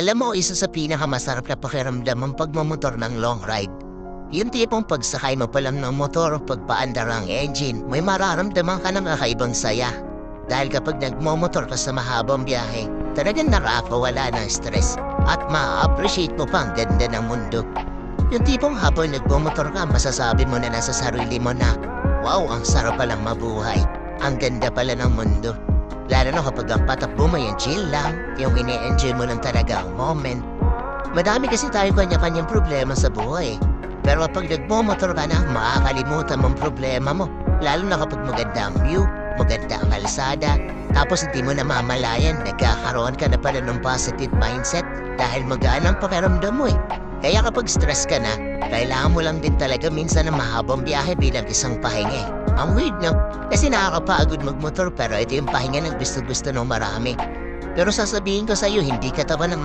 Alam mo, isa sa pinakamasarap na pakiramdam ang pagmamotor ng long ride. Yung tipong pagsakay mo pa lang ng motor, pagpaandar ang engine, may mararamdaman ka ng kakaibang saya. Dahil kapag nagmomotor ka sa mahabang biyahe, talagang nakakawala ng stress at ma-appreciate mo pa ang ganda ng mundo. Yung tipong habang nagmomotor ka, masasabi mo na nasa sarili mo na, wow, ang sarap palang mabuhay. Ang ganda pala ng mundo. Lalo na kapag ang patakbo mo yung chill lang, yung ine-enjoy mo lang talaga ang moment. Madami kasi tayo kanya-kanyang problema sa buhay. Pero kapag nagmomotor ka na, makakalimutan mong problema mo. Lalo na kapag maganda ang view, maganda ang kalsada, tapos hindi mo namamalayan, nagkakaroon ka na pala ng positive mindset dahil magaan ang pakiramdam mo eh. Kaya kapag stress ka na, kailangan mo lang din talaga minsan ng mahabang biyahe bilang isang pahinga. Ang weird no? Kasi nakakapagod magmotor pero ito yung pahinga ng gusto-gusto ng marami. Pero sasabihin ko sa'yo, hindi katawan ng